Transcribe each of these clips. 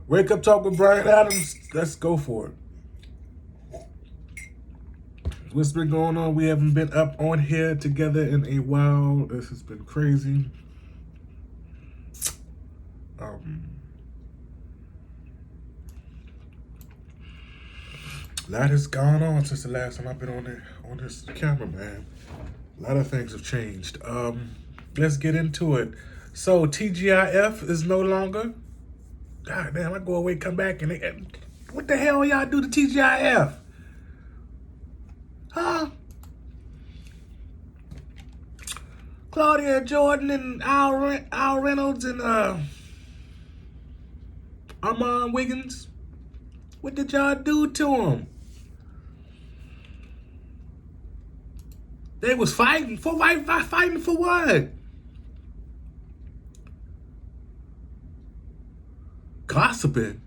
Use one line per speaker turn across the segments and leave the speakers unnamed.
Wake Up Talk with Brian Adams. Let's go for it. What's been going on? We haven't been up on here together in a while. This has been crazy. A lot has gone on since the last time I've been on this camera, man. A lot of things have changed. Let's get into it. So TGIF is no longer. God damn, I go away, come back, and what the hell y'all do to TGIF? Huh? Claudia Jordan and Al Reynolds and Armand Wiggins. What did y'all do to them? They was fighting for what? Gossiping.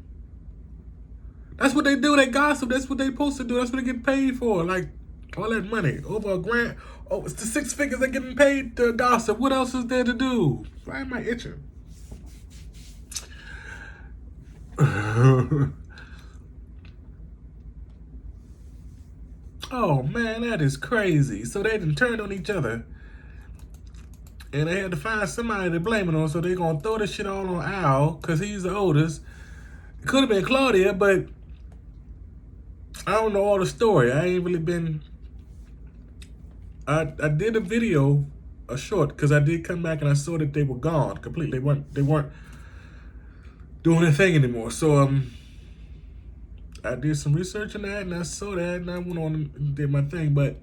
That's what they do. They gossip. That's what they supposed to do. That's what they get paid for. Like all that money, over a grand. Oh, it's the six figures they're getting paid to gossip. What else is there to do? Why am I itching? Oh man, that is crazy. So they done turned on each other. And they had to find somebody to blame it on, so they're going to throw this shit all on Al, because he's the oldest. It could have been Claudia, but I don't know all the story. I ain't really been... I did a video, a short, because I did come back and I saw that they were gone completely. They weren't doing their thing anymore. So I did some research on that, and I saw that, and I went on and did my thing, but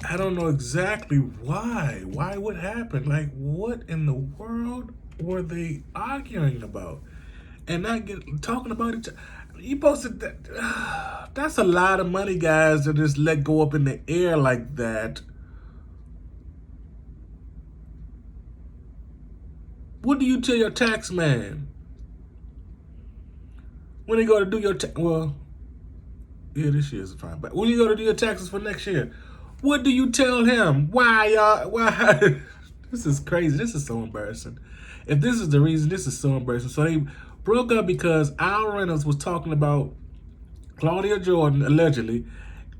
I don't know exactly why. Why what happened? Like, what in the world were they arguing about? And not talking about each other. You posted that. That's a lot of money, guys, to just let go up in the air like that. What do you tell your tax man when you go to do your well? Yeah, this year's fine. But when you go to do your taxes for next year, what do you tell him? Why y'all? Why? This is crazy. This is so embarrassing. If this is the reason, this is so embarrassing. So they broke up because Al Reynolds was talking about Claudia Jordan, allegedly,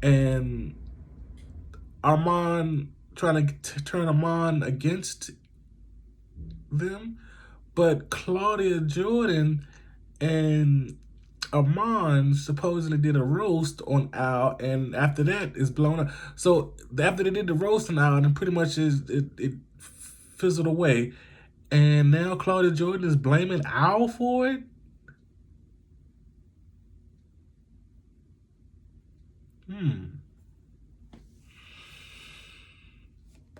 and Armand trying to turn Armand against them. But Claudia Jordan and Armand supposedly did a roast on Al, and after that it's blown up. So after they did the roast on Al, and pretty much it fizzled away, and now Claudia Jordan is blaming Al for it.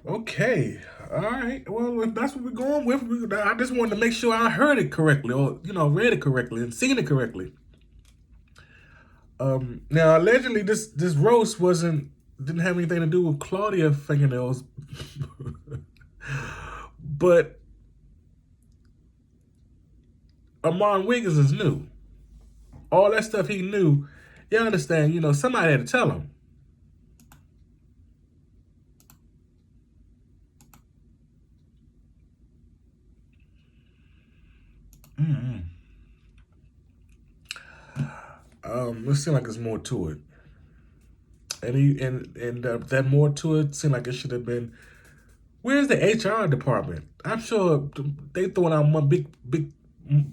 Okay, all right. Well, if that's what we're going with, I just wanted to make sure I heard it correctly, or read it correctly and seen it correctly. Now allegedly this roast didn't have anything to do with Claudia fingernails, but Armand Wiggins is new. All that stuff he knew. You understand? Somebody had to tell him. It seemed like there's more to it, and that more to it seemed like it should have been. Where's the HR department? I'm sure they throwing out big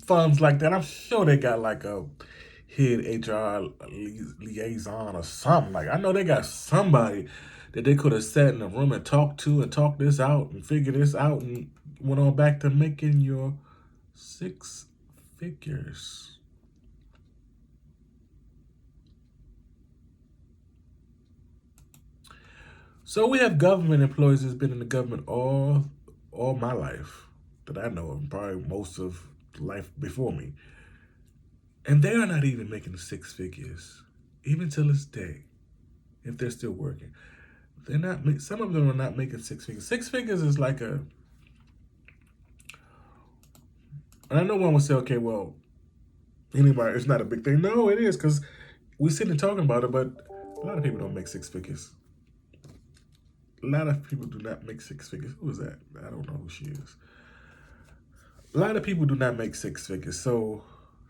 funds like that. I'm sure they got like a head HR liaison or something. Like, I know they got somebody that they could have sat in a room and talked to and talked this out and figured this out and went on back to making your six figures. So we have government employees that's been in the government all my life that I know of, probably most of life before me. And they are not even making six figures, even till this day, if they're still working. They're not. Some of them are not making six figures. Six figures is like a. And I know one would say, okay, well, anybody, it's not a big thing. No, it is, because we're sitting and talking about it, but a lot of people don't make six figures. A lot of people do not make six figures. Who is that? I don't know who she is. A lot of people do not make six figures. So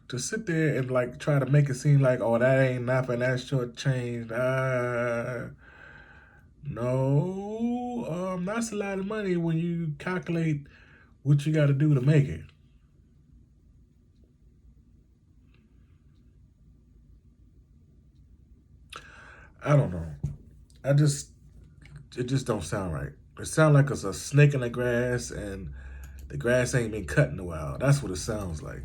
to sit there and like try to make it seem like, oh, that ain't nothing, that's shortchanged. No, that's a lot of money when you calculate what you got to do to make it. I don't know. It just don't sound right. It sounds like it's a snake in the grass and the grass ain't been cut in a while. That's what it sounds like.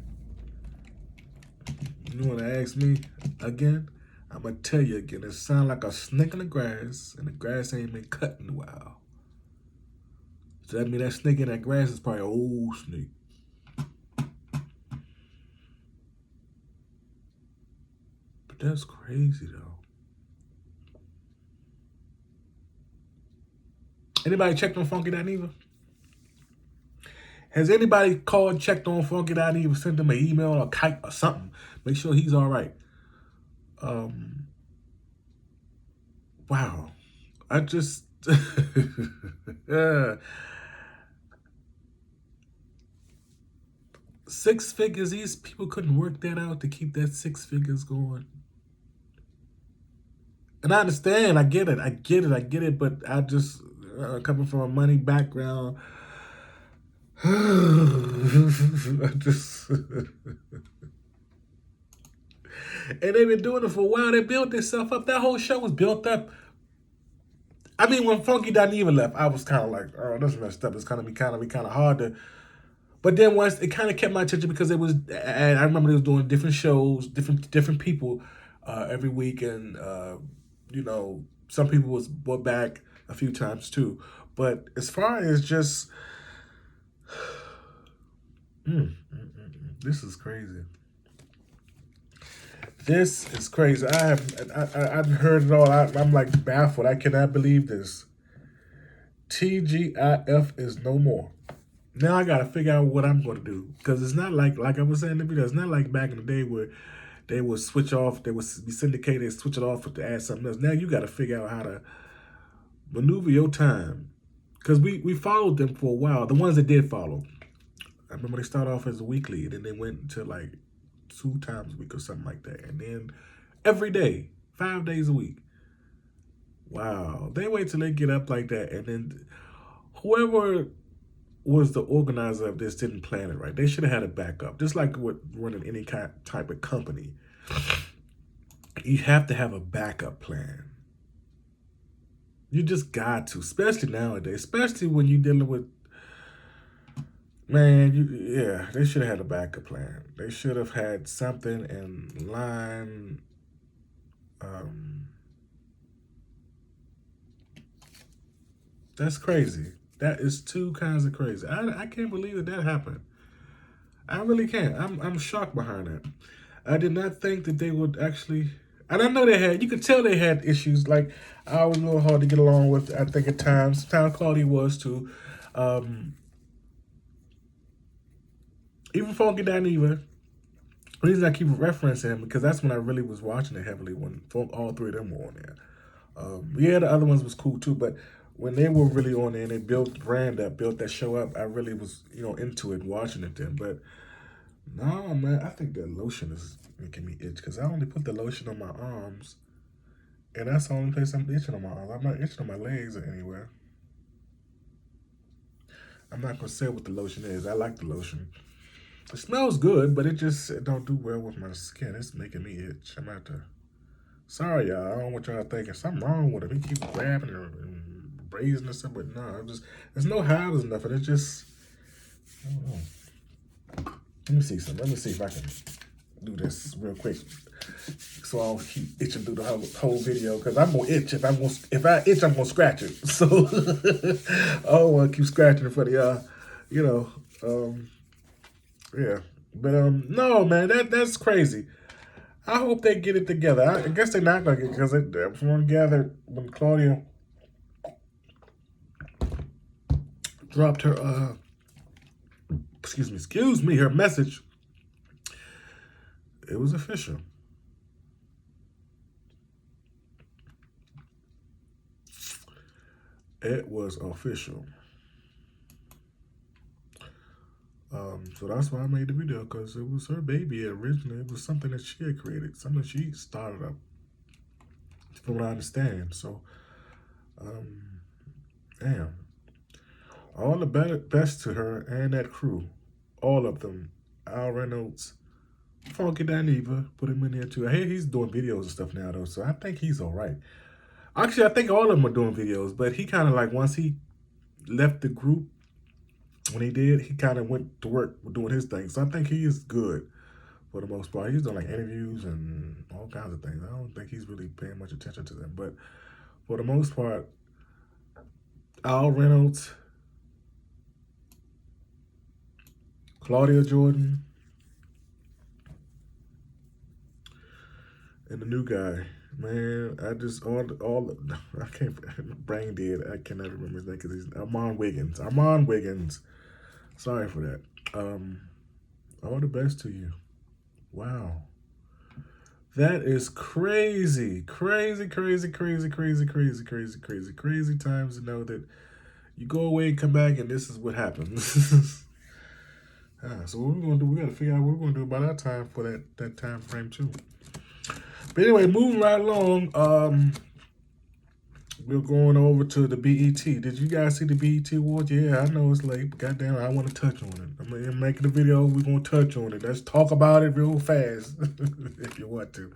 You want to ask me again? I'm going to tell you again. It sounds like a snake in the grass and the grass ain't been cut in a while. So that means that snake in that grass is probably an old snake. But that's crazy though. Anybody checked on Funky Dineva? Has anybody called, checked on Funky Dineva, sent him an email or kite or something? Make sure he's all right. Wow. I just... 6 figures, these people couldn't work that out to keep that 6 figures going. And I understand, I get it, but I just, coming from a money background, I just... And they've been doing it for a while. They built themselves up. That whole show was built up. I mean, when Funky Dineva left, I was kind of like, oh, that's messed up. It's kind of hard to... But then once it kind of kept my attention because it was, and I remember they was doing different shows, different people every week, and you know, some people was brought back a few times too. But as far as just, this is crazy. This is crazy. I've heard it all. I'm like baffled. I cannot believe this. TGIF is no more. Now I gotta figure out what I'm gonna do, because it's not like I was saying in the video. It's not like back in the day where they would switch off, they would be syndicated, switch it off to add something else. Now you gotta figure out how to maneuver your time, because we followed them for a while. The ones that did follow, I remember they started off as a weekly, and then they went to like 2 times a week or something like that, and then every day, 5 days a week. Wow, they wait till they get up like that, and then whoever was the organizer of this didn't plan it right. They should have had a backup. Just like with running any type of company, you have to have a backup plan. You just got to, especially nowadays, especially when you're dealing with, man, yeah, they should have had a backup plan. They should have had something in line. That's crazy. That is 2 kinds of crazy. I can't believe that happened. I really can't. I'm shocked behind that. I did not think that they would actually... And I know they had... You could tell they had issues. Like, I was a little hard to get along with, I think, at times. Sometimes Claudia was, too. Even Funky Dineva. The reason I keep referencing him, because that's when I really was watching it heavily, when all 3 of them were on there. Yeah, the other ones was cool, too, but... When they were really on there and they built the brand up, built that show up, I really was, into it, watching it then. But no, man, I think that lotion is making me itch, because I only put the lotion on my arms, and that's the only place I'm itching on my arms. I'm not itching on my legs or anywhere. I'm not gonna say what the lotion is. I like the lotion. It smells good, but it don't do well with my skin. It's making me itch. I'm about to... Sorry, y'all. I don't know what y'all thinking. Something wrong with it. He keeps grabbing it and brazen or something, but no, there's no hives or nothing. It's just, I don't know. Let me see something. Let me see if I can do this real quick, so I don't keep itching through the whole video, because I'm gonna itch. If I itch, I'm gonna scratch it. So I don't want to keep scratching in front of y'all. Yeah. But no, man, that's crazy. I hope they get it together. I guess they're not gonna get it, because from what I gathered, when Claudia dropped her, her message, it was official. It was official. So that's why I made the video, because it was her baby originally. It was something that she had created, something she started up, from what I understand. So, damn. All the best to her and that crew. All of them. Al Reynolds, Funky Dineva, put him in there too. I hear he's doing videos and stuff now though, so I think he's all right. Actually, I think all of them are doing videos, but he kind of like, once he left the group, when he did, he kind of went to work doing his thing. So I think he is good for the most part. He's doing like interviews and all kinds of things. I don't think he's really paying much attention to them, but for the most part, Al Reynolds, Claudia Jordan, and the new guy, man, I just I can't, brain dead. I cannot remember his name because he's Armand Wiggins. Armand Wiggins. Sorry for that. All the best to you. Wow. That is crazy. Crazy, crazy, crazy, crazy, crazy, crazy, crazy, crazy times to know that you go away and come back and this is what happens. So what we're gonna do, we gotta figure out what we're gonna do by that time for that time frame too. But anyway, moving right along, we're going over to the BET. Did you guys see the BET Awards? Yeah, I know it's late, but goddamn, I want to touch on it. I'm making the video, we're going to touch on it. Let's talk about it real fast, if you want to.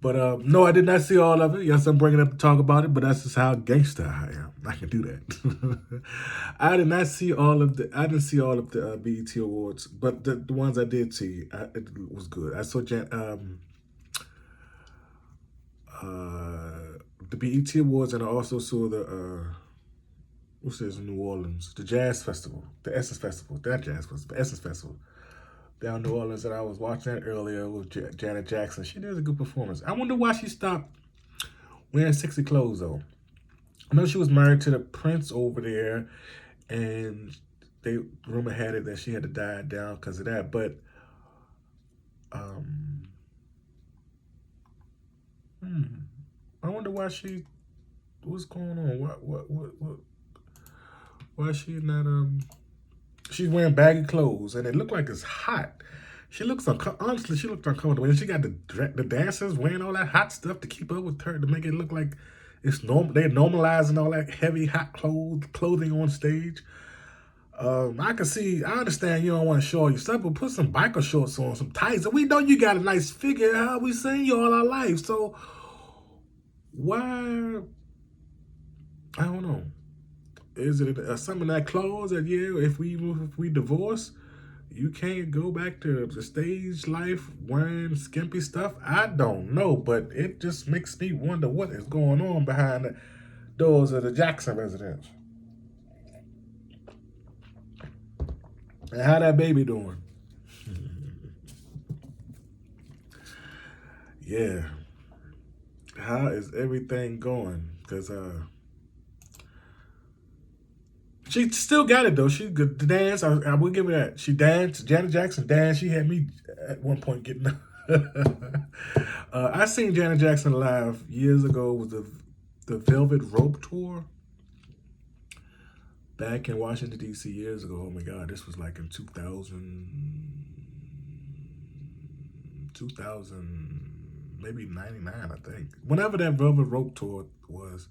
But no, I did not see all of it. Yes, I'm bringing it up to talk about it, but that's just how gangster I am. I can do that. I didn't see all of the BET Awards, but the ones I did see, it was good. I saw the BET Awards, and I also saw the what's this in New Orleans, the Jazz Festival, the Essence Festival, that Jazz Festival, the Essence Festival down in New Orleans that I was watching that earlier with Janet Jackson. She did a good performance. I wonder why she stopped wearing sexy clothes though. I know she was married to the prince over there, and rumor had it that she had to die down because of that. But I wonder why what's going on? Why she not she's wearing baggy clothes and it looked like it's hot. She looks honestly, she looked uncomfortable. And she got the dancers wearing all that hot stuff to keep up with her to make it look like it's normal. They're normalizing all that heavy hot clothing on stage. I understand you don't want to show all your stuff, but put some biker shorts on, some tights. And we know you got a nice figure. How we seen you all our life. So why? I don't know. Is it something that clause that if we divorce, you can't go back to the stage life wearing skimpy stuff? I don't know, but it just makes me wonder what is going on behind the doors of the Jackson residence. And how that baby doing? Yeah. How is everything going? Because she still got it though. She could dance. I will give her that. She danced. Janet Jackson danced. She had me at one point getting. I seen Janet Jackson live years ago with the Velvet Rope tour back in Washington D.C. years ago. Oh my God, this was like in 2000, maybe 99, I think. Whenever that Velvet Rope tour was,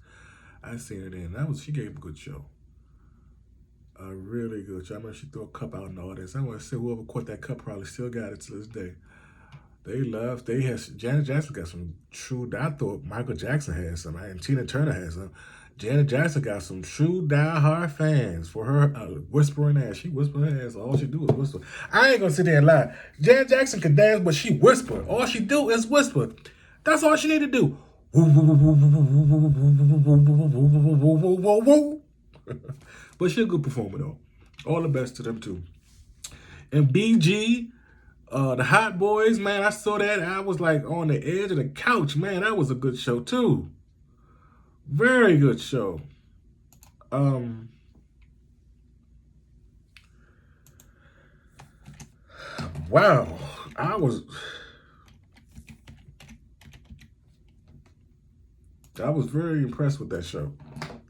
I seen it in. She gave a good show. A really good show. I remember she threw a cup out in the audience. I want to say whoever caught that cup probably still got it to this day. Janet Jackson got some true, I thought Michael Jackson had some, and Tina Turner had some. Janet Jackson got some true die-hard fans for her whispering ass. She whisper her ass. All she do is whisper. I ain't gonna sit there and lie. Janet Jackson can dance, but she whisper. All she do is whisper. That's all she need to do. But she a good performer though. All the best to them too. And BG, the Hot Boys, man, I saw that. I was like on the edge of the couch, man. That was a good show too. Very good show. Wow, I was very impressed with that show.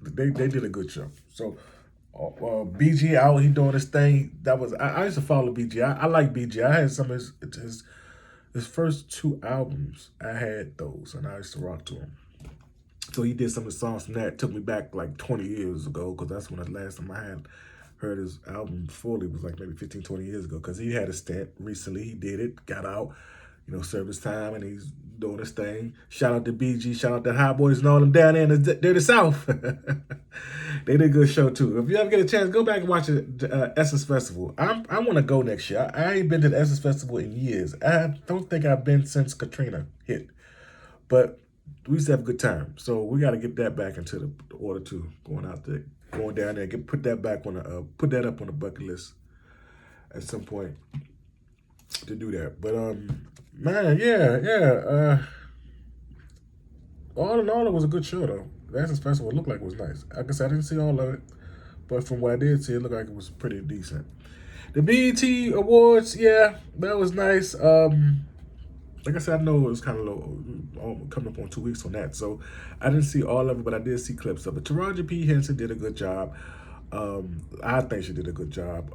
They did a good show. So BG out, he doing his thing. That was I used to follow BG. I like BG. I had some of his first two albums. I had those, and I used to rock to him. So he did some of the songs from that. It took me back like 20 years ago, because that's when the last time I had heard his album fully was like maybe 15, 20 years ago, because he had a stint recently. He did it, got out, served his time, and he's doing his thing. Shout out to BG, shout out to Hot Boys and all them down there in the South. They did a good show too. If you ever get a chance, go back and watch the Essence Festival. I want to go next year. I ain't been to the Essence Festival in years. I don't think I've been since Katrina hit. But we used to have a good time. So we got to get that back into the order too. Going out there, going down there, put that up on the bucket list at some point to do that. But man, yeah. All in all, it was a good show though. The Essence Festival looked like it was nice. I guess I didn't see all of it, but from what I did see, it looked like it was pretty decent. The BET Awards, yeah, that was nice. Like I said, I know it was kind of low, coming up on 2 weeks on that, so I didn't see all of it, but I did see clips of it. Taraji P. Henson did a good job. I think she did a good job.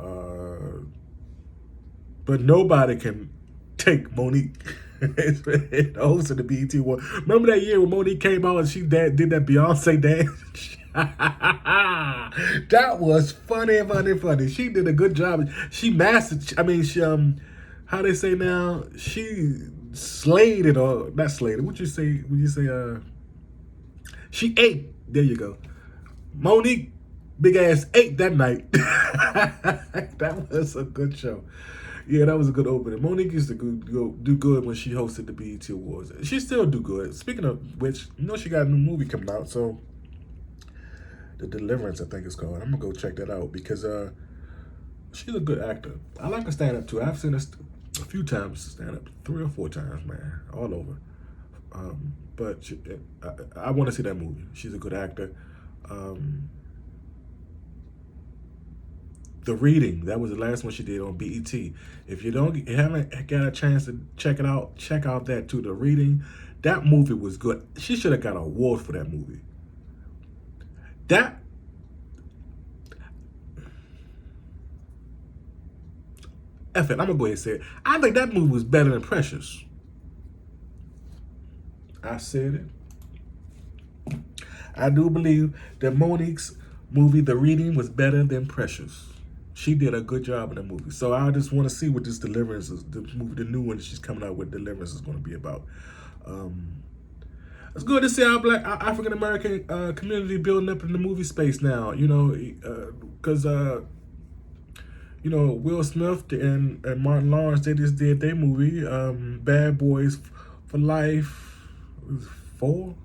But nobody can take Monique, the host of the BET Award. Remember that year when Monique came out and she did that Beyonce dance? That was funny. She did a good job. She mastered. I mean, she how they say now, she slayed it, or not slayed it. What you say when you say she ate? There you go. Monique big ass ate that night. That was a good show. Yeah, that was a good opening. Monique used to do good when she hosted the BET Awards. She still do good. Speaking of which, she got a new movie coming out, so The Deliverance, I think it's called. I'm gonna go check that out, because she's a good actor. I like her stand up too. I've seen her a few times stand up, 3 or 4 times, man, all over. But I want to see that movie. She's a good actor. The Reading, that was the last one she did on BET. If you haven't got a chance to check it out, check out that too. The Reading, that movie was good. She should have got an award for that movie. I'm gonna go ahead and say it. I think that movie was better than Precious. I said it. I do believe that Monique's movie, The Reading, was better than Precious. She did a good job in the movie. So I just want to see what this Deliverance is, the new one she's coming out with, Deliverance, is going to be about. It's good to see our African American community building up in the movie space now. Because Will Smith and Martin Lawrence, they just did their movie, Bad Boys for Life. It was 4.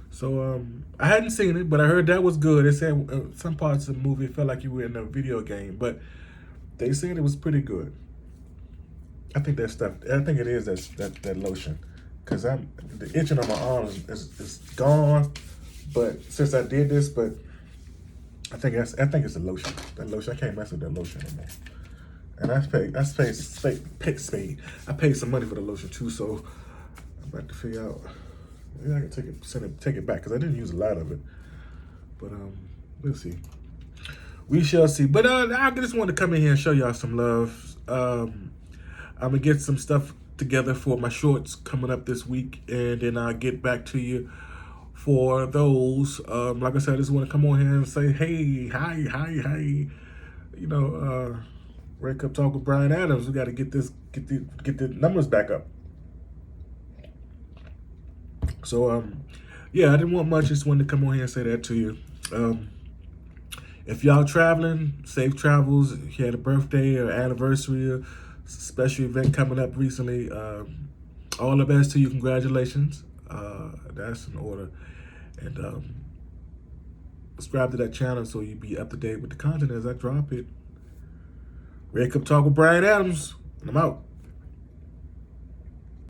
So I hadn't seen it, but I heard that was good. They said some parts of the movie felt like you were in a video game, but they said it was pretty good. I think that stuff. I think it is that lotion, because the itching on my arms is gone. But since I did this, I think it's the lotion. That lotion, I can't mess with that lotion anymore. And I paid some money for the lotion too, so I'm about to figure out. Maybe I can take it back, because I didn't use a lot of it. But we'll see. We shall see. But I just wanted to come in here and show y'all some love. I'm gonna get some stuff together for my shorts coming up this week, and then I'll get back to you for those. Like I said, I just want to come on here and say, hey, hi. Wake Up Talk with Brian Adams. We got to get the numbers back up. So, yeah, I didn't want much. Just wanted to come on here and say that to you. If y'all traveling, safe travels. If you had a birthday or anniversary or special event coming up recently, all the best to you. Congratulations. That's in order. And subscribe to that channel so you be up to date with the content as I drop it. Wake Up Talk with Brian Adams. And I'm out.